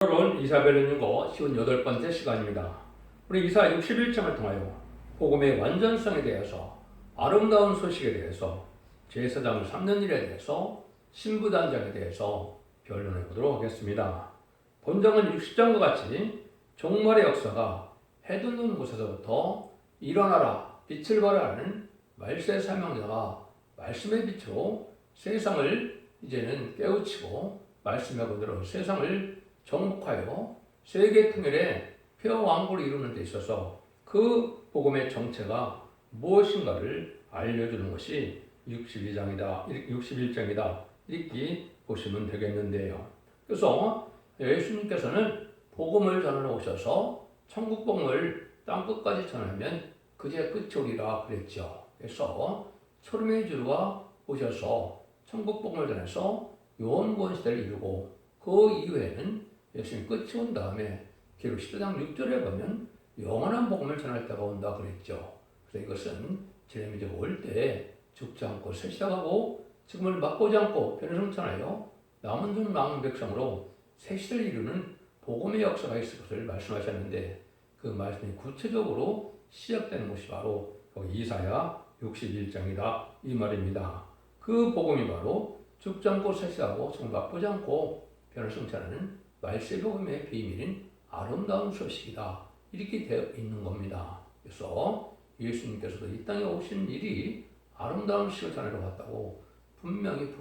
오늘은 이사벨을 읽고 58번째 시간입니다. 우리 이사 61장을 통하여 복음의 완전성에 대해서, 아름다운 소식에 대해서, 제사장을 삼는 일에 대해서, 신부단장에 대해서 변론해 보도록 하겠습니다. 본장은 60장과 같이 종말의 역사가 해돋는 곳에서부터 일어나라 빛을 발하는 말세 사명자가 말씀의 빛으로 세상을 이제는 깨우치고 말씀의 본대로 세상을 정복하여 세계 통일의 폐허왕국을 이루는 데 있어서 그 복음의 정체가 무엇인가를 알려주는 것이 61장이다. 이렇게 보시면 되겠는데요. 그래서 예수님께서는 복음을 전하러 오셔서 천국 복음을 땅끝까지 전하면 그제 끝이 오리라 그랬죠. 그래서 초림의 주가 오셔서 천국 복음을 전해서 영원권 시대를 이루고 그 이후에는 예수님 끝이 온 다음에 기록 10장 6절에 보면 영원한 복음을 전할 때가 온다 그랬죠. 그래서 이것은 제레미야가 올 때 죽지 않고 새 시작하고 죽음을 맛보지 않고 변화성천하여 남은 종 남은 백성으로 새 시대를 이루는 복음의 역사가 있을 것을 말씀하셨는데 그 말씀이 구체적으로 시작되는 것이 바로 이사야 61장이다 이 말입니다. 그 복음이 바로 죽지 않고 새 시작하고 죽음을 맛보지 않고 변화성천하는 말세 복음의 비밀인 아름다운 소식이다. 이렇게 되어 있는 겁니다. 그래서 예수님께서도 이 땅에 오신 일이 아름다운 소식을 전하러 왔다고 분명히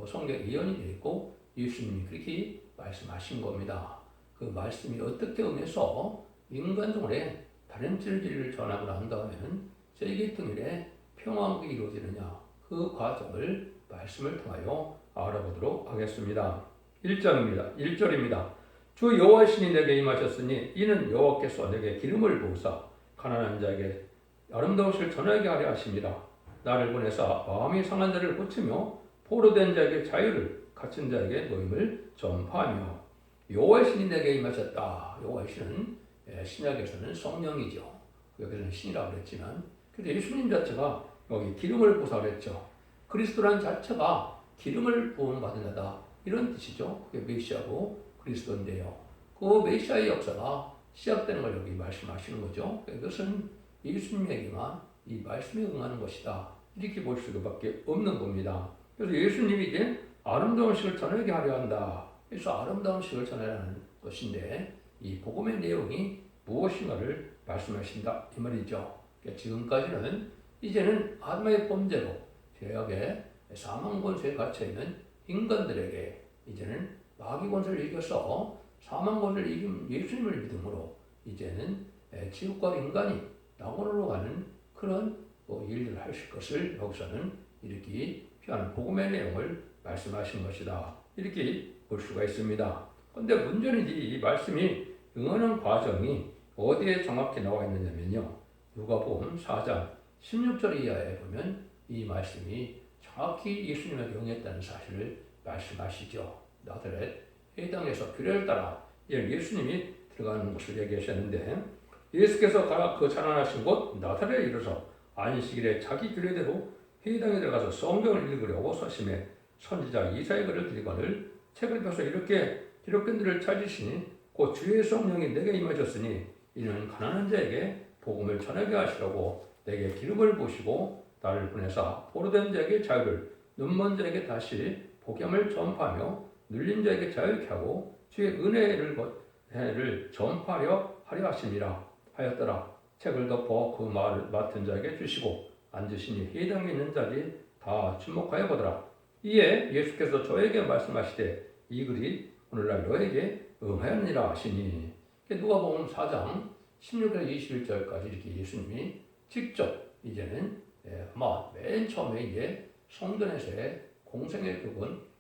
성경에 예언이 되어 있고 예수님이 그렇게 말씀하신 겁니다. 그 말씀이 어떻게 응해서 인간종에 다림질 진리를 전하고 난 다음에는 세계 통일의 평화국이 이루어지느냐 그 과정을 말씀을 통하여 알아보도록 하겠습니다. 1절입니다. 주 여호와 신이 내게 임하셨으니 이는 여호와께서 내게 기름을 부으사 가난한 자에게 아름다운 것을 전하게 하려 하십니다. 나를 보내사 마음이 상한 자를 고치며 포로된 자에게 자유를, 갇힌 자에게 노임을 전파하며. 여호와 신이 내게 임하셨다. 여호와 신은 신약에서는 성령이죠. 여기서는 신이라고 그랬지만 그래서 예수님 자체가 여기 기름을 부으사 그랬죠. 그리스도란 자체가 기름을 부음 받은 자다. 이런 뜻이죠. 그게 메시아고 그리스도인데요. 그 메시아의 역사가 시작되는 걸 여기 말씀하시는 거죠. 이것은 예수님에게만 이 말씀에 응하는 것이다. 이렇게 볼 수밖에 없는 겁니다. 그래서 예수님이 이제 아름다운 식을 전하게 하려 한다. 그래서 아름다운 식을 전하라는 것인데 이 복음의 내용이 무엇인가를 말씀하신다 이 말이죠. 그러니까 지금까지는 이제는 아담의 범죄로 죄악의 사망 권세에 갇혀 있는 인간들에게 이제는 마귀 권세를 이겨서 사망 권세를 이긴 예수님을 믿음으로 이제는 지옥과 인간이 낙원으로 가는 그런 일들을 하실 것을 여기서는 이렇게 표현한 복음의 내용을 말씀하신 것이다. 이렇게 볼 수가 있습니다. 그런데 문제는 이 말씀이 응하는 과정이 어디에 정확히 나와 있느냐면요. 누가복음 4장 16절 이하에 보면 이 말씀이 정확히 예수님에게 응했다는 사실을 말씀하시죠. 나사렛 회당에서 규례를 따라 예수님이 들어가는 곳을 얘기하셨는데 예수께서 그 자라나신 곳 나사렛에 이르러서 안식일에 자기 규례대로 회당에 들어가서 성경을 읽으려고 서심해 선지자 이사야 글을 들이거늘 책을 펴서 이렇게 기록된 들을 찾으시니 곧 주의 성령이 내게 임하셨으니 이는 가난한 자에게 복음을 전하게 하시려고 내게 기름을 부으시고 나를 보내사 포로된 자에게 자유를, 눈먼 자에게 다시 복음을 전파하며 눌린 자에게 자유케 하고 주의 은혜를 전파하려 하려 하심이라 하였더라. 책을 덮어 그 말을 맡은 자에게 주시고 앉으시니 회당에 있는 자들이 다 주목하여 보더라. 이에 예수께서 저에게 말씀하시되 이 글이 오늘날 너에게 응하였느니라 하시니. 누가복음 4장 16에서 21절까지 이렇게 예수님이 직접 이제는 아마 맨 처음에 이제 성전에서의 공생의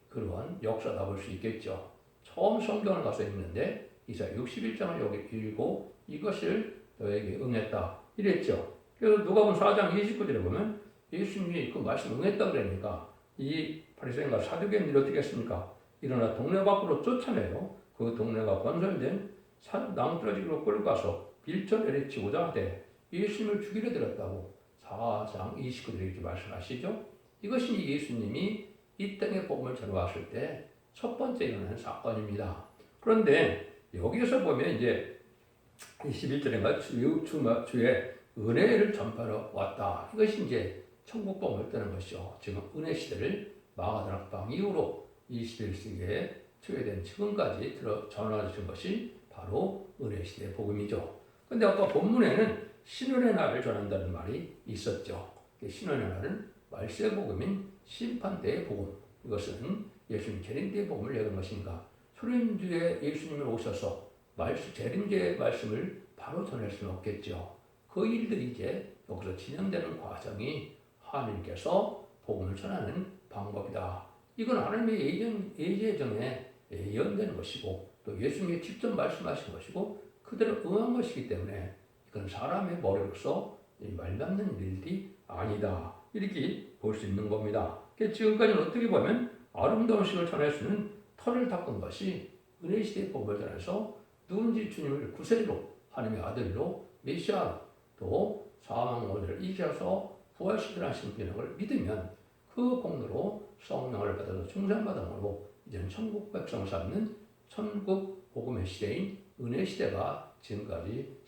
그런 역사다 볼 수 있겠죠. 처음 성경을 가서 읽는데 이사야 61장을 여기 읽고 이것을 너에게 응했다 이랬죠. 그래서 누가복음 4장 29절에 보면 예수님이 그 말씀 응했다 그러니까 이 바리새인과 사두개인들이 어떻게 했습니까? 일어나 동네 밖으로 쫓아내요. 그 동네가 건설된 낭떠러지로 끌고 가서 빌쳐 내리치고자 하되 예수님을 죽이려 들었다고 4장 29절에 이렇게 말씀하시죠. 이것이 예수님이 이 땅에 복음을 전해왔을 때 첫 번째 일어난 사건입니다. 그런데 여기에서 보면 이제 21절인가 주의 은혜를 전파하러 왔다. 이것이 이제 천국복음을 뜨는 것이죠. 지금 은혜 시대를 마가다락방 이후로 21세기에 초래된 지금까지 전하신 것이 바로 은혜 시대의 복음이죠. 근데 아까 본문에는 신원의 날을 전한다는 말이 있었죠. 신원의 날은 말세의 복음인 심판대의 복음. 이것은 예수님 재림대의 복음을 얘기한 것인가? 소림주에 예수님이 오셔서 재림대의 말씀을 바로 전할 수는 없겠죠. 그 일들이 이제 여기서 진행되는 과정이 하나님께서 복음을 전하는 방법이다. 이건 하나님의 예정에 예언되는 것이고 또 예수님이 직접 말씀하신 것이고 그대로 응한 것이기 때문에 이건 사람의 머리로서 말맞는 일들이 아니다. 이렇게 볼 수 있는 겁니다. 지금까지는 어떻게 보면 아름다운 식을 전할 수는 털을 닦은 것이 은혜 시대의 복음을 전해서 누군지 주님을 구세로 하나님의 아들로 메시아로 또 사망을 이기셔서 부활시키라는 비명을 믿으면 그 공로로 성령을 받아서 충산받음으로 이제는 천국 백성을 삼는 천국 복음의 시대인 은혜 시대가 지금까지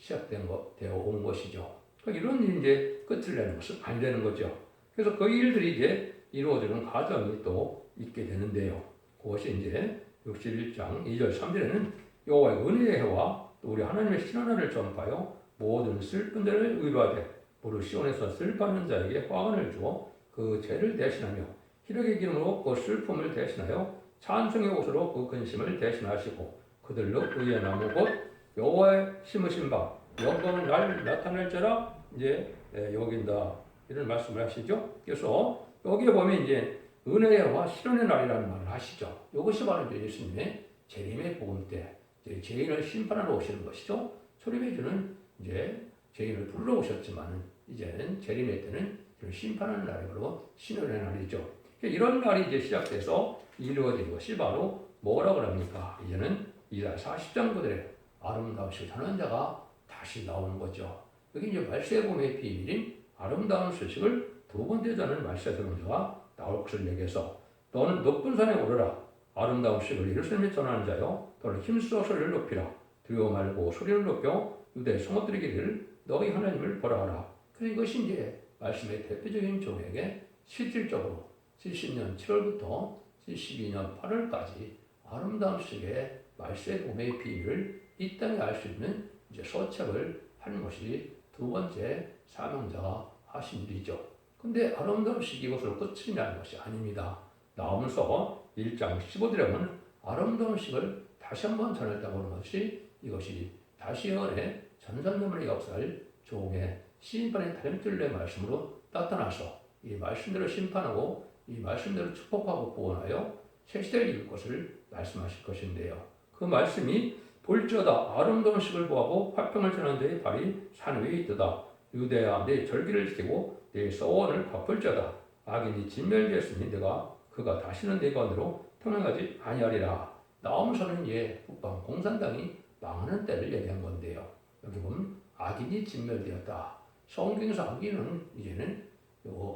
되어 온 것이죠. 이런 이제 끝을 내는 것은 안 되는 거죠. 그래서 그 일들이 이제 이루어지는 과정이 또 있게 되는데요. 그것이 이제 61장 2절 3절에는 여호와의 은혜의 해와 또 우리 하나님의 신원을 전파하여 모든 슬픈 자를 위로하되 무릇 시온에서 슬퍼하는 자에게 화관을 주어 그 죄를 대신하며 희락의 기름으로 그 슬픔을 대신하여 찬송의 옷으로 그 근심을 대신하시고 그들로 의의 나무 곧 여호와의 심으신 바 영광은 날 나타낼 자라 이제 여긴다 이런 말씀을 하시죠. 그래서 여기에 보면 이제 은혜와 실현의 날이라는 말을 하시죠. 이것이 바로 이제 예수님의 재림의 복음 때 이제 죄인을 심판하러 오시는 것이죠. 소림의 주는 이제 죄인을 불러 오셨지만 이제는 재림의 때는 심판하는 날이므로 신원의 날이죠. 이런 날이 이제 시작돼서 이루어진 것이 바로 뭐라고 합니까? 이제는 이사 40장 그들의 아름다운 전한 자가 다시 나오는 거죠. 여기 이제 말세의 복음의 비밀인 아름다운 소식을 두 번째 전하는 말세의 전자가 나올 것을 얘기해서 너는 높은 산에 오르라 아름다운 소식을 예루살렘에 전하는 자여 너는 힘써 소리를 높이라 두려워 말고 소리를 높여 유대 성읍들의 길을 너희 하나님을 보라하라. 그래서 이것이 이제 말씀의 대표적인 종에게 실질적으로 70년 7월부터 72년 8월까지 아름다운 소식의 말세의 복음의 비밀을 이 땅에 알 수 있는 이제 소책을 하는 것이 두 번째 사명자가 하신 일이죠. 근데 아름다운 소식이 이것으로 끝이 나는 것이 아닙니다. 나오면서 1장 15절에 보면 아름다운 소식을 다시 한번 전했다고 하는 것이 이것이 다시 연의 전산전문의 역사를 종의 심판의 다림질의 말씀으로 나타나서 이 말씀대로 심판하고 이 말씀대로 축복하고 구원하여 새 시대를 이룰 것을 말씀하실 것인데요. 그 말씀이 볼지어다 아름다운 식을 보하고 화평을 전하는 자의 발이 산 위에 있도다. 유대야 내 절기를 지키고 내 서원을 갚을지어다. 악인이 진멸되었으니 그가 다시는 내 가운데로 평행하지 아니하리라. 나오면서는 북방 공산당이 망하는 때를 얘기한 건데요. 여기 보면 악인이 진멸되었다. 성경에서 악인은 이제는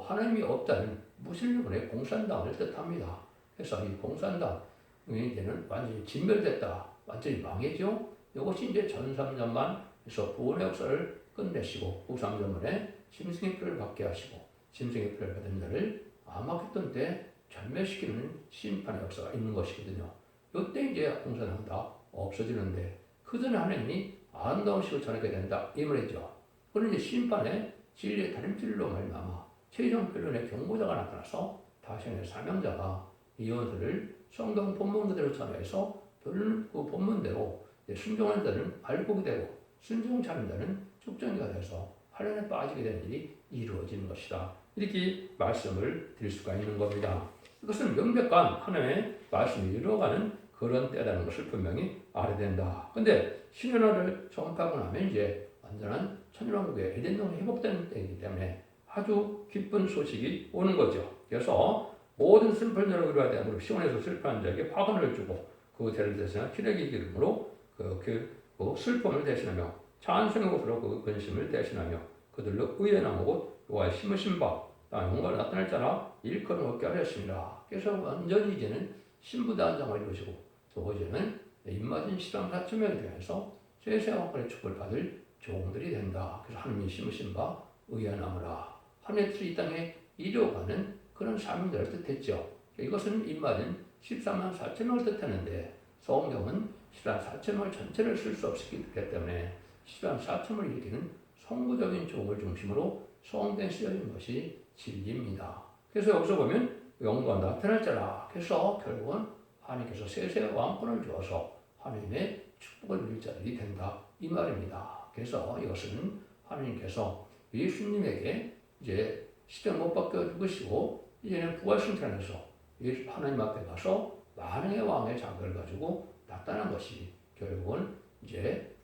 하나님이 없다는 무슬림의 공산당을 뜻합니다. 그래서 이 공산당이 이제는 완전히 진멸됐다. 완전히 망했죠. 이것이 이제 전 3년만 해서 구원의 역사를 끝내시고 후 3년만에 짐승의 표를 받게 하시고 짐승의 표를 받은 자를 암흑했던 때 전멸시키는 심판의 역사가 있는 것이거든요. 이때 이제 공산당 다 없어지는데 그 전에 하나님이 아름다운 식을 전하게 된다 이 말이죠. 그런데 심판에 진리의 다림질로 말미암아 최종 변론의 경고자가 나타나서 다시의 사명자가 이 연설을 성경 본문 그대로 전해서 그 본문대로 순종하는 자는 알곡이 되고 순종치 않는 자는 축전이가 돼서 환란에 빠지게 되는 일이 이루어지는 것이다. 이렇게 말씀을 드릴 수가 있는 겁니다. 이것은 명백한 하나님의 말씀이 이루어가는 그런 때라는 것을 분명히 알아야 된다. 근데 신현화를 전파하고 나면 이제 완전한 천년왕국의 에덴동이 회복되는 때이기 때문에 아주 기쁜 소식이 오는 거죠. 그래서 모든 슬픈 자를 위로하되 무릇 시온에서 슬퍼하는 자에게 화관을 주고 그 죄를 대신하여 희락의 기름으로 그 슬픔을 대신하며 찬송의 옷으로 그 근심을 대신하며 그들로 의의 나무 곧 여호와의 심으신 바 영광을 나타낼 자라 일컬음 얻게 하였습니다. 그래서 완전히 이제는 신부단장을 이루시고 또 이제는 입맞은 신랑 사천명에 대해서 세세와 왕권의 축복을 받을 종들이 된다. 그래서 하느님이 심으신 바 의연하므라. 하늘의 뜻이 이 땅에 이루어가는 그런 사명들을 뜻했죠. 이것은 입맞은 13만 4천 명을 뜻하는데 성경은 13만 4천 명을 전체를 쓸 수 없기 때문에 13만 4천 명을 일으키는 성구적인 종을 중심으로 성경에 쓰여진 것이 진리입니다. 그래서 여기서 보면 영광 나타날 자라. 그래서 결국은 하나님께서 세세 왕권을 주어서 하나님의 축복을 누릴 자들이 된다. 이 말입니다. 그래서 이것은 하나님께서 예수님에게 이제 십자가 못 박혀 죽으시고 이제는 부활 승천해서 하나님 앞에 가서 만왕의 왕의 자격을 가지고 나타난 것이 결국은 이제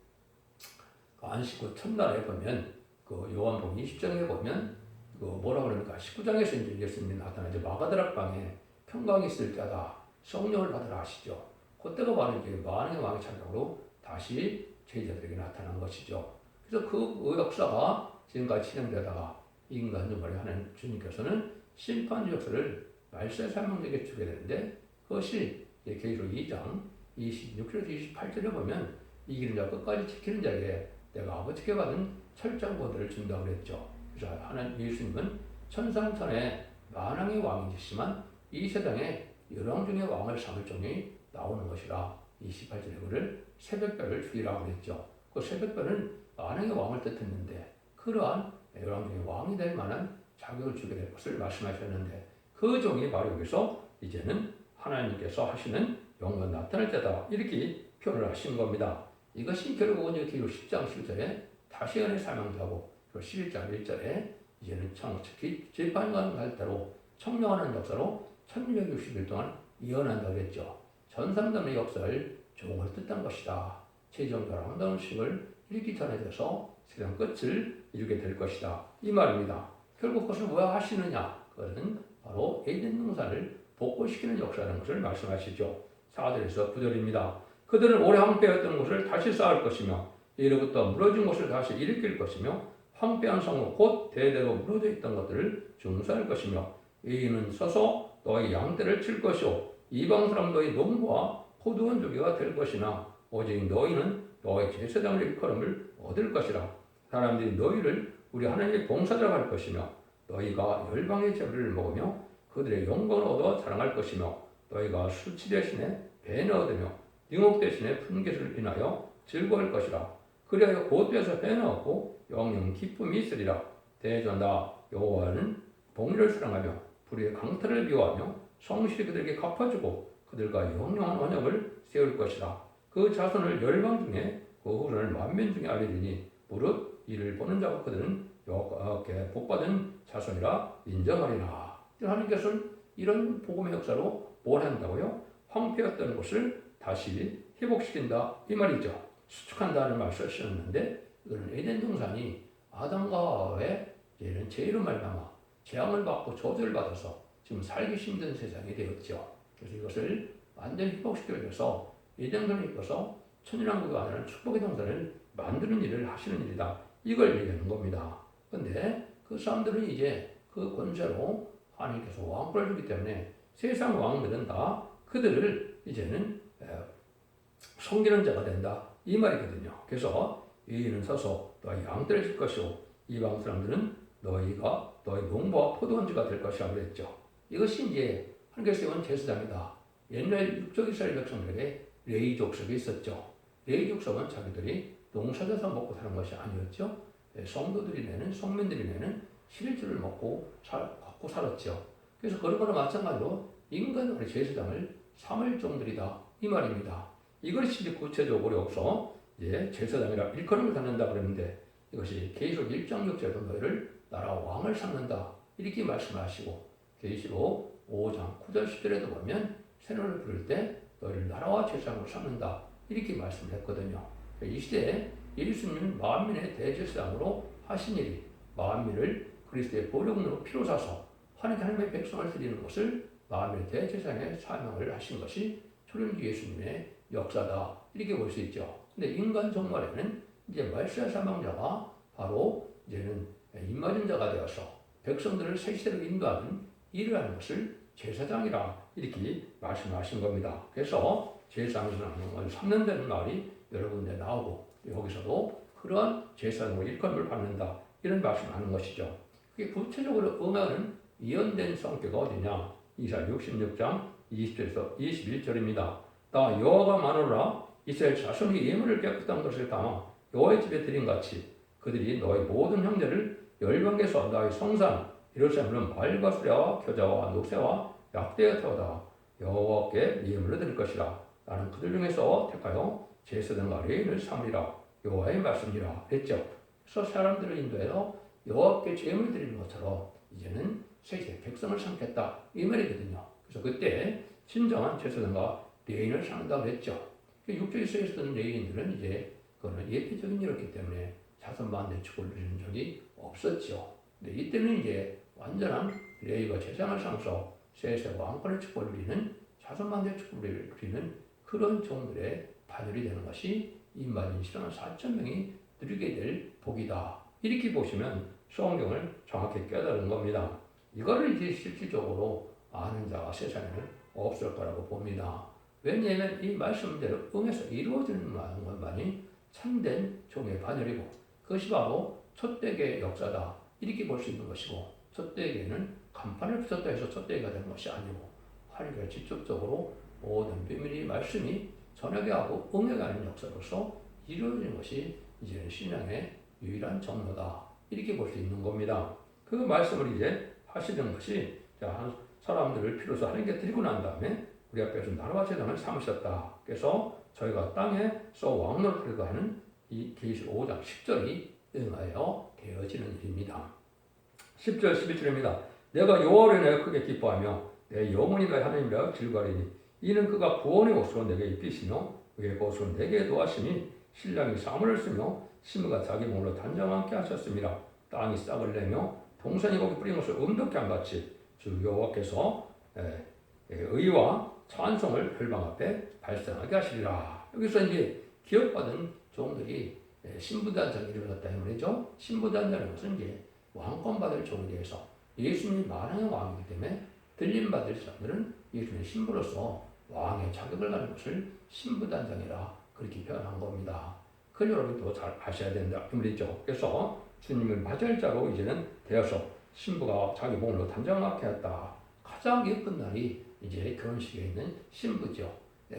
안식 후 첫날에 보면 그 요한복음 20장에 보면 그 뭐라 그러니까 19장에서 이제 예수님이 나타나죠. 마가다락 방에 평강이 있을 자다. 성령을 받으라 하시죠. 그때가 바로 이제 만왕의 왕의 자격으로 다시 제자들에게 나타난 것이죠. 그래서 그 역사가 지금까지 진행되다가 인간 주말에 하는 주님께서는 심판 역사를 말세 사명에게 주게 되는데 그것이 계시록 2장 26절에서 28절에 보면 이기는 자 끝까지 지키는 자에게 내가 아버지께 받은 철장 권세를 준다고 그랬죠. 그래서 하나님 예수님은 천상천의 만왕의 왕이시지만 이 세상에 열왕 중에 왕을 삼을 종이 나오는 것이라 28절에 그를 새벽별을 주리라고 그랬죠. 그 새벽별은 만왕의 왕을 뜻했는데 그러한 열왕 중에 왕이 될 만한 자격을 주게 될 것을 말씀하셨는데 그 종이 바로 여기서 이제는 하나님께서 하시는 영광 나타날 때다 이렇게 표현을 하신 겁니다. 이것이 결국은 기록 10장 10절에 다시 연의 사명자고 11장 1절에 이제는 특히 재판관 갈 때로 청령하는 역사로 1660일 동안 이어난다고 했죠. 전삼단의 역사를 종을 뜻한 것이다. 최종적으로 황당한 식을 일으키 전해져서 세상 끝을 이루게 될 것이다. 이 말입니다. 결국 그것을 왜 하시느냐? 그것은 바로 에덴 동산을 복구시키는 역사라는 것을 말씀하시죠. 4절에서 9절입니다. 그들은 오래 황폐했던 곳을 다시 쌓을 것이며 이로부터 무너진 곳을 다시 일으킬 것이며 황폐한 성로 곧 대대로 무너져 있던 것들을 중수할 것이며 이는 서서 너희 양떼를 칠 것이요 이방 사람 너희 농부와 포도원 조기가 될 것이나 오직 너희는 너희 제사장의 일컬음을 얻을 것이라. 사람들이 너희를 우리 하나님의 봉사자가 할 것이며 너희가 열방의 재물을 먹으며 그들의 영광을 얻어 자랑할 것이며 너희가 수치 대신에 배는 얻으며 능옥 대신에 분깃을 인하여 즐거워할 것이라. 그리하여 곧에서 배는 얻고 영영 기쁨이 있으리라. 대전다 여호와는 복리를 사랑하며 불의의 강탈을 미워하며 성실히 그들에게 갚아주고 그들과 영영한 언약을 세울 것이라. 그 자손을 열방 중에 그 후손을 만민 중에 알리리니 무릇 이를 보는 자가 그들은 여호와께 복받은 자손이라 인정하리라. 하나님께서는 이런 복음의 역사로 뭘 한다고요? 황폐했던 곳을 다시 회복시킨다 이 말이죠. 수축한다는 말을 쓰셨는데 이거는 에덴 동산이 아담과 하와의 이제는 죄로 말미암아 재앙을 받고 저주를 받아서 지금 살기 힘든 세상이 되었죠. 그래서 이것을 완전히 회복시켜줘서 에덴동산을 이끌어서 천일왕국이 아니라 축복의 동산을 만드는 일을 하시는 일이다. 이걸 얘기하는 겁니다. 그런데 그 사람들은 이제 그 권세로 하나님께서 왕권을 주기 때문에 세상 왕들은 다 그들을 이제는 섬기는 자가 된다. 이 말이거든요. 그래서 이는 서서 너희 양떼를 칠 것이요 이방 사람들은 너희가 너희 농부와 포도원지가 될 것이라고 그랬죠. 이것이 이제 하나님께서 세운 제사장이다. 옛날 육적 이스라엘 백성들에게 레위 족속이 있었죠. 레위 족속은 자기들이 농사져서 먹고 사는 것이 아니었죠. 성도들이 내는 성민들이 내는 실질을 먹고 갖고 살았죠. 그래서 그런 거나 마찬가지로 인간의 제사장을 삼을 종들이다 이 말입니다. 이것이 구체적으로 여기서 이제 제사장이라 일컬음을 갖는다 그랬는데 이것이 계시록 1장 6절에도 너희를 나라와 왕을 삼는다 이렇게 말씀하시고 계시록 5장 9절 10절에도 보면 새노를 부를 때 너희를 나라와 제사장으로 삼는다 이렇게 말씀했거든요. 이 시대에 예수님은 만민의 대제사장으로 하신 일이 만민을 그리스도의 보혈로 피로 사서 하나님의 백성을 드리는 것을 만민의 대제사장의 사명을 하신 것이 초림주 예수님의 역사다 이렇게 볼 수 있죠. 근데 인간 종말에는 이제 말세아 사망자가 바로 이제는 입맞은 자가 되어서 백성들을 새 시대로 인도하는 일을 하는 것을 제사장이라 이렇게 말씀하신 겁니다. 그래서 제사장을 삼는다는 말이 여러 군데 나오고 여기서도 그러한 제사장으로 일컬음을 받는다 이런 말씀을 하는 것이죠. 그게 구체적으로 응하는 예언된 성격이 어디냐? 이사야 66장 20절에서 21절입니다. 나 여호와가 마노라 이스라엘 자손이 예물을 깨끗한 것을 담아 여호와의 집에 드린 같이 그들이 너의 모든 형제를 열방에서 너의 성산 예루살렘은 말과 수레와 겨자와 노새와 약대에 태워다 여호와께 예물을 드릴 것이라. 나는 그들 중에서 택하여 제사장과 레위인을 삼으리라. 여호와의 말씀이라 했죠. 그래서 사람들을 인도해서 여호와께 제물을 드리는 것처럼 이제는 세세 백성을 삼겠다 이 말이거든요. 그래서 그때 진정한 제사장과 레위인을 삼는다고 했죠. 6절에서 있었던 레위인들은 이제 그거는 예표적인 일이었기 때문에 자손만대 축을 누리는 적이 없었죠. 근데 이때는 이제 완전한 레위가 제사장을 삼아서 세세 왕권의 축을 누리는 자손만대 축을 누리는 그런 종들의 반열이 되는 것이 인마진 시라는 4,000명이 누리게 될 복이다. 이렇게 보시면 성경을 정확히 깨달은 겁니다. 이거를 이제 실질적으로 아는 자가 세상에는 없을 거라고 봅니다. 왜냐하면 이 말씀대로 응해서 이루어지는 것만이 참된 종의 반열이고 그것이 바로 촛대기의 역사다. 이렇게 볼 수 있는 것이고 촛대기에는 간판을 붙였다 해서 촛대기가 되는 것이 아니고 하나님께서 직접적으로 모든 비밀이 말씀이 전하게 하고 응해가는 역사로서 이루어지는 것이 이제는 신앙의 유일한 정로다. 이렇게 볼 수 있는 겁니다. 그 말씀을 이제 하시는 것이 사람들을 필요서 하나님께 드리고 난 다음에 우리 앞에서 나라와 재단을 삼으셨다. 그래서 저희가 땅에서 왕노릇을 하는 이 계시록 5장 10절이 응하여 되어지는 일입니다. 10절 11절입니다. 내가 여호와를 내가 크게 기뻐하며 내 영혼이 나의 하나님이라 즐거리니 이는 그가 구원의 옷으로 내게 입히시며 그의 옷으로 내게 도하시니 신랑이 사물을 쓰며 신부가 자기 몸으로 단장함께 하셨습니다. 땅이 싹을 내며 동산이 거기 뿌린 것을 음덕케 한 같이 주 여호와께서 의와 찬송을 혈방 앞에 발생하게 하시리라. 여기서 이제 기업받은 종들이 신부단장이 일어났다 이 말이죠. 신부단장은 것은 이제 왕권 받을 종에 대해서 예수님이 만왕의 왕이기 때문에 들림 받을 사람들은 예수님의 신부로서 왕의 자격을 가진 것을 신부단장이라 그렇게 표현한 겁니다. 그걸 여러분도 잘 아셔야 된다 이 말이죠. 그래서 주님을 맞을 자로 이제는 되어서 신부가 자기 몸으로 단장하게 했다. 가장 예쁜 날이 이제 결혼식에 있는 신부죠.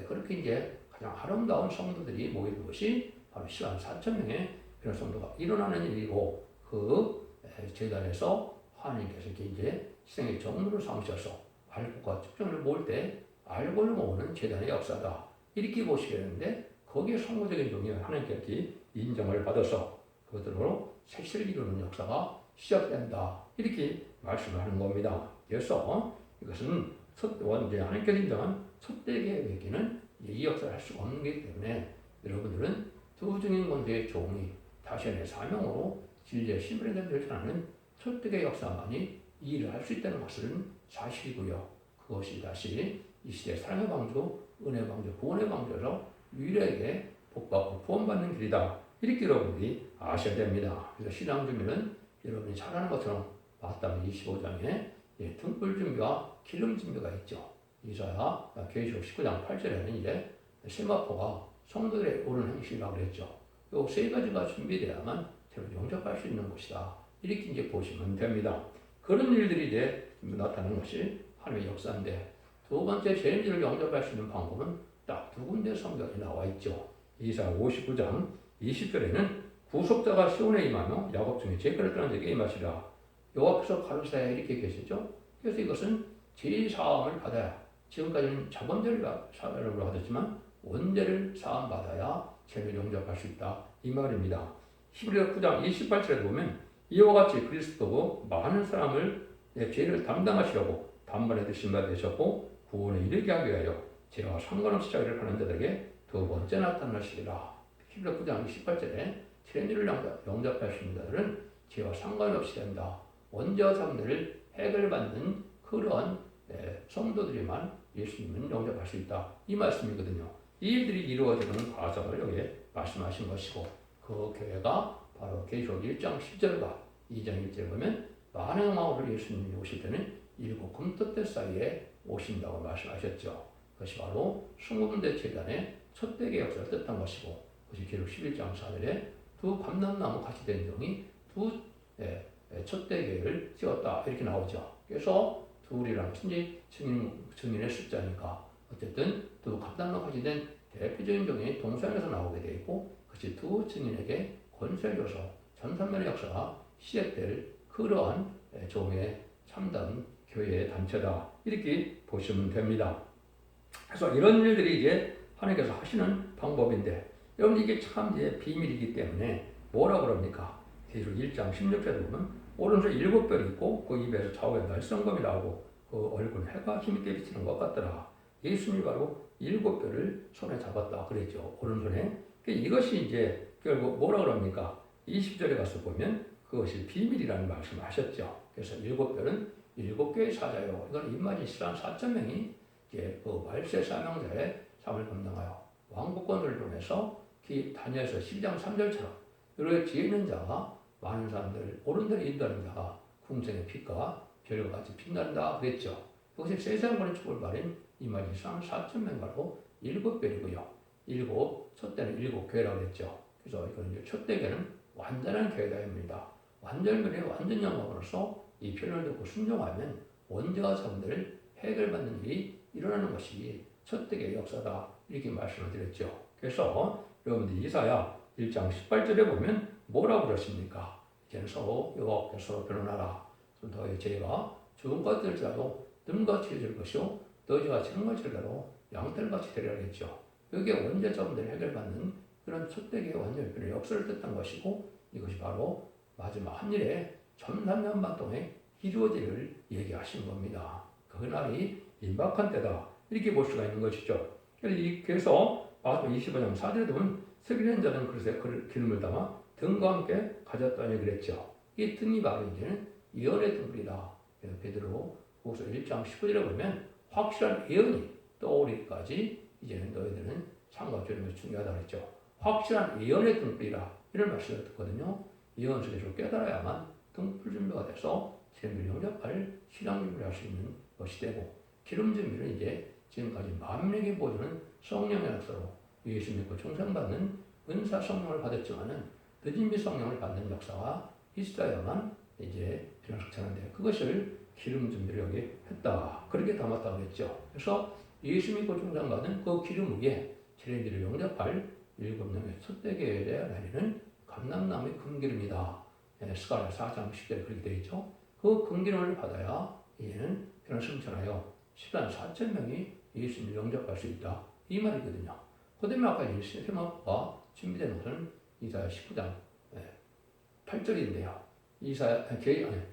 그렇게 이제 가장 아름다운 성도들이 모이는 것이 바로 시간 4,000명의 그런 성도가 일어나는 일이고 그 제단에서 하나님께서 이제 희생의 정물을 삼으셔서 알곡과 측정을 모을 때 알곡을 모으는 제단의 역사다. 이렇게 보시겠는데 거기에 성도적인 종이 하나님께 인정을 받아서 그것으로 색시를 이루는 역사가 시작된다. 이렇게 말씀을 하는 겁니다. 그래서 이것은 이제 하나님께서 인정한 첫대기의 외기는 이 역사를 할 수가 없는 거기 때문에 여러분들은 두 증인 권세의 종이 자신의 사명으로 진리의 신분에 대한 결정하는 첫대기의 역사만이 이 일을 할 수 있다는 것은 사실이고요. 그것이 다시 이 시대의 사랑의 방주, 은혜의 방주, 구원의 방주에서 유일하게 복받고 구원받는 길이다. 이렇게 여러분들이 아셔야 됩니다. 그래서 신앙 준비는 여러분이 잘 아는 것처럼 마태복음 25장에 등불 준비와 기름 준비가 있죠. 이사야 계시록 19장 8절에는 이제 세마포가 성도들의 옳은 행실이라고 그랬죠. 이 세 가지가 준비되어야만 저를 영접할 수 있는 것이다. 이렇게 이제 보시면 됩니다. 그런 일들이 이제 나타나는 것이 하나님의 역사인데 두 번째 죄인들을 영접할 수 있는 방법은 딱 두 군데 성경에 나와 있죠. 이사야 59장 20절에는 구속자가 시온에 임하며 야곱 중에 죄를 떠난 자에게 임하시라. 여호와께서 가로사에 이렇게 계시죠. 그래서 이것은 죄 사함을 받아야 지금까지는 자범죄를 사하려고 하셨지만 원죄를 사함 받아야 죄를 용접할 수 있다 이 말입니다. 히브리서 9장 28절에 보면 이와 같이 그리스도고 많은 사람을 죄를 담당하시려고 단번에 드신 바 되셨고 구원에 이르게 하기 위하여 죄와 상관없이 자기를 하는 자들에게 두 번째 나타나시리라. 히브리서 9장 28절에 죄를 용접할 수 있는 자들은 죄와 상관없이 된다. 원죄와 삶들을 해결받는 그런 성도들이만 예수님은 영접할 수 있다. 이 말씀이거든요. 이 일들이 이루어지는 과정을 여기에 말씀하신 것이고 그 교회가 바로 계시록 1장 10절과 2장 1절에 보면 만왕의 왕으로 예수님이 오실 때는 일곱 금토대 사이에 오신다고 말씀하셨죠. 그것이 바로 승구문대 재단의 첫 대계 역사를 뜻한 것이고, 그것이 기록 11장 4절에 두 감람나무 같이 된 종이 두 첫 대계를 찍었다 이렇게 나오죠. 그래서 둘이라는 것은 이제 증인의 숫자니까 어쨌든 두 감람나무 같이 된 대표적인 종이 동서양에서 나오게 되어 있고, 그것이 두 증인에게 권세를 줘서 전산면의 역사가 시작될 그러한 종의 참담 교회 단체다 이렇게 보시면 됩니다. 그래서 이런 일들이 이제 하나님께서 하시는 방법인데, 여러분 이게 참 이제 비밀이기 때문에 뭐라 그럽니까? 계시록 1장 16절에 보면 오른손에 7별이 있고 그 입에서 좌우에 날성검이 나오고 그 얼굴 해가 힘있게 비치는 것 같더라. 예수님이 바로 7별을 손에 잡았다 그랬죠. 오른손에. 이것이 이제 결국 뭐라 그럽니까? 20절에 가서 보면 그것이 비밀이라는 말씀을 하셨죠. 그래서 7별은 7개의 사자요. 이건 임마지시란 4,000명이 이제 그 말세 사명자의 삶을 감당하여 왕국권을 통해서 다니엘서 12장 3절처럼 이렇게 뒤에 있는 자가 많은 사람들, 옳은 데를 인도하는 자가 궁생의 빛과 별과 같이 빛난다 그랬죠. 그것이 세상권의 축복을 받은 임마지시란 4,000명 바로 7별이고요. 첫 때는 7교회라고 했죠. 그래서 이건 이제 첫 대교는 완전한 교회다입니다. 완전교회 완전 영광으로서 이 표현을 듣고 순종하면 원죄와 사람들을 해결받는 일이 일어나는 것이 첫 대교의 역사다 이렇게 말씀을 드렸죠. 그래서 여러분들 이사야 1장 18절에 보면 뭐라고 그러십니까? 이제는 서로 여호와께 서로 변론하라. 너희 죄가 죽은 것들자도 뜸같이 될 것이요 너희가 지는 것들대로 양털같이 되리라 했죠. 여기에 원죄자분들이 해결받는 그런 첫 대교의 완전변의 역사를 뜻한 것이고, 이것이 바로 마지막 한 일에 1300년 반 동안 이루어지를 얘기하신 겁니다. 그 날이 임박한 때다 이렇게 볼 수가 있는 것이죠. 그래서 마지막 25장 4절에 보면 세기된 자는 그릇에 기름을 담아 등과 함께 가졌다니 그랬죠. 이 등이 바로 이제는 예언의 등불이다. 그래서 베드로 후서 1장 19절에 보면 확실한 예언이 떠오르기까지 이제는 너희들은 상관적인 것이 중요하다 그랬죠. 확실한 예언의 등불이라 이런 말씀을 듣거든요. 예언 속에서 깨달아야만 등불 준비가 돼서 재미를 영접할 신앙 준비를 할 수 있는 것이 되고, 기름 준비는 이제 지금까지 만민에게 보여주는 성령의 역사로 예수 믿고 충성받는 은사 성령을 받았지만은 늦은비 성령을 받는 역사가 있어야만 이제 비로소차는데, 그것을 기름 준비를 여기 했다 그렇게 담았다고 했죠. 그래서 예수 믿고 충성받는 그 기름 위에 쟤네들을 영접할 7명의 첫 대교회에 내리는 감람나무의 금기름이다. 스가랴 4장 10절에 그렇게 되어 있죠. 그 금기름을 받아야 이제는 그런 승천하여 10만 4천 명이 예수님을 영접할 수 있다. 이 말이거든요. 그 다음에 아까 세마가 준비된 것은 이사야 19장 8절인데요.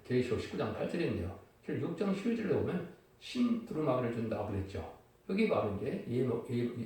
계시록 19장 8절인데요. 6장 11절에 보면 신두루마기를 준다 그랬죠. 여기 바로 이제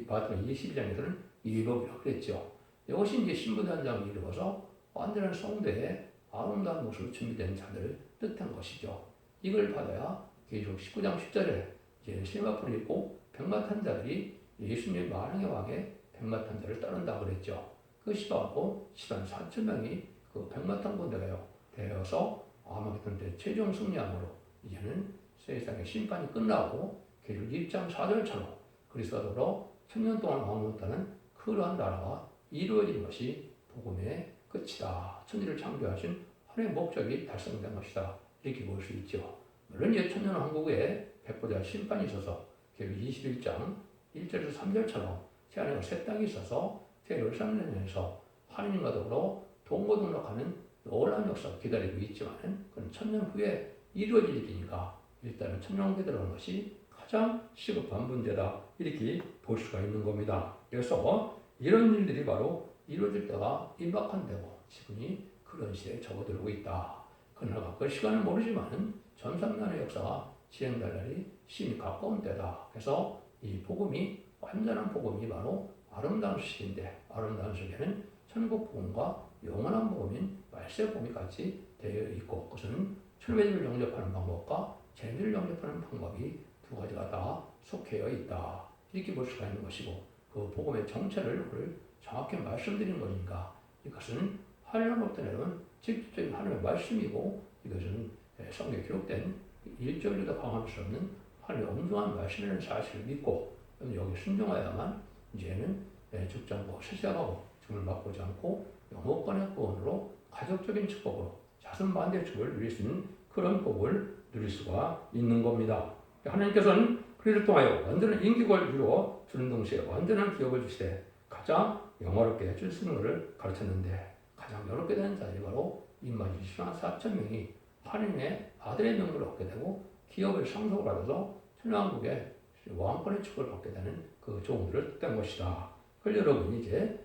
마지막 22장에서는 예복이라고 그랬죠. 이것이 이제 신부대 한 장을 이루어서 완전한 성대에 아름다운 모습으로 준비된 자들을 뜻한 것이죠. 이걸 받아야 계시록 19장 10절에 이제 세마포를 입고 백마탄자들이 예수님의 만왕의 왕의 백마탄자를 따른다 그랬죠. 그것이 바로 10만 4천 명이 그 백마탄 군대가 되어서 아마겟돈 때 최종 승리함으로 이제는 세상의 심판이 끝나고 계시록 1장 4절처럼 그리스도로 천년 동안 왕노릇하는 그러한 나라가 이루어진 것이 복음의 끝이다. 천지를 창조하신 하나님의 목적이 달성된 것이다. 이렇게 볼 수 있죠. 물론 이제 천년 왕국에 백보자 심판이 있어서 계시록 21장 1절에서 3절처럼 새하늘과 새 땅이 있어서 새 열상년에서 하나님과 더불어 동고동락하는 놀라운 역사가 기다리고 있지만 그건 천년 후에 이루어질 일이니까 일단은 천년왕국에 들어가는 것이 가장 시급한 문제다. 이렇게 볼 수가 있는 겁니다. 그래서 이런 일들이 바로 이루어질 때가 임박한 때고 지금이 그런 시대에 접어들고 있다. 그러나 그 시간을 모르지만 전삼년의 역사가 진행될 날이 심히 가까운 때다. 그래서 이 복음이 완전한 복음이 바로 아름다운 소식인데, 아름다운 소식에는 천국 복음과 영원한 복음인 말세 복음이 같이 되어 있고, 그것은 철회를 영접하는 방법과 재미를 영접하는 방법이 두 가지가 다 속해여 있다. 이렇게 볼 수가 있는 것이고, 그 복음의 정체를 오늘 정확히 말씀드린 거니까 이것은 하나님으로부터 내려온 직접적인 하나님의 말씀이고, 이것은 성경에 기록된 일정일도 강화할 수 없는 하나님의 엄중한 말씀이라는 사실을 믿고, 여기 순종하여야만 이제는 죽지 않고 실시하고 죽음을 맛보지 않고 영원권의 구원으로 가족적인 축복으로 자손 만대의 축복을 누릴 수 있는 그런 복을 누릴 수가 있는 겁니다. 하나님께서는 그리를 통하여 완전한 인격을 이루어 주는 동시에 완전한 기업을 주시되 가장 영화롭게 해줄 수 있는 것을 가르쳤는데 가장 영화롭게 되는 자들이 바로 인마지 10만 4천 명이 하나님의 아들의 명분을 얻게 되고 기업을 상속을 받아서 천왕국의 왕권의 축복을 받게 되는 그 종들을 뜻한 것이다. 그걸 여러분이 이제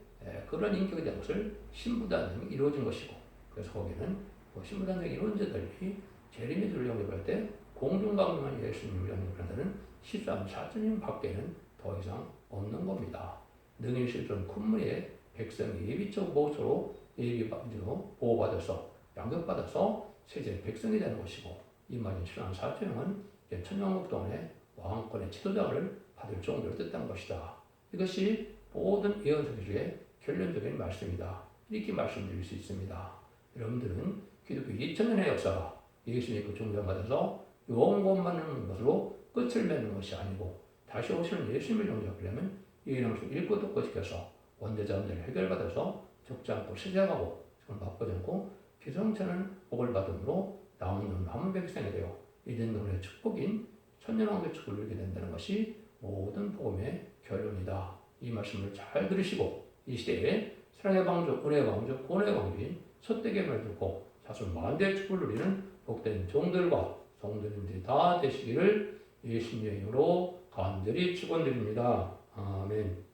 그런 인격에 대한 것을 신부단행이 이루어진 것이고 그래서 거기는 신부단행 이론자들이 재림의주를 영접할 때 공중강림한 예수님을 영접한다는 13, 4천년 밖에는 더 이상 없는 겁니다. 능히 실존 콧물의 백성이 예비적 보호소로 예비로 보호받아서 양육받아서 세제 백성이 되는 것이고 이마진 7만 4천명은 천년국 동안의 왕권의 지도자를 받을 정도를 뜻한 것이다. 이것이 모든 예언서들 중에 결론적인 말씀이다. 이렇게 말씀드릴 수 있습니다. 여러분들은 기독교 2000년의 역사가 예수님의 그 종전받아서 영원받는 것으로 끝을 맺는 것이 아니고 다시 오시는 예수님을 영접하려면 이 영성을 읽고 듣고 지켜서 원죄자 문제를 해결받아서 죽지 않고 시작하고 지금 맛보지 않고 기성천은 복을 받음으로 남은 백성이 되어 이전 동의 축복인 천년왕국의 축복을 누리게 된다는 것이 모든 복음의 결론이다. 이 말씀을 잘 들으시고 이 시대에 사랑의 방주, 은혜의 방주, 구원의 방주인 첫대계를 듣고 자손 만대의 축복을 누리는 복된 종들과 성도님들이 다 되시기를 예수님의 이름으로 간절히 축원드립니다. 아멘.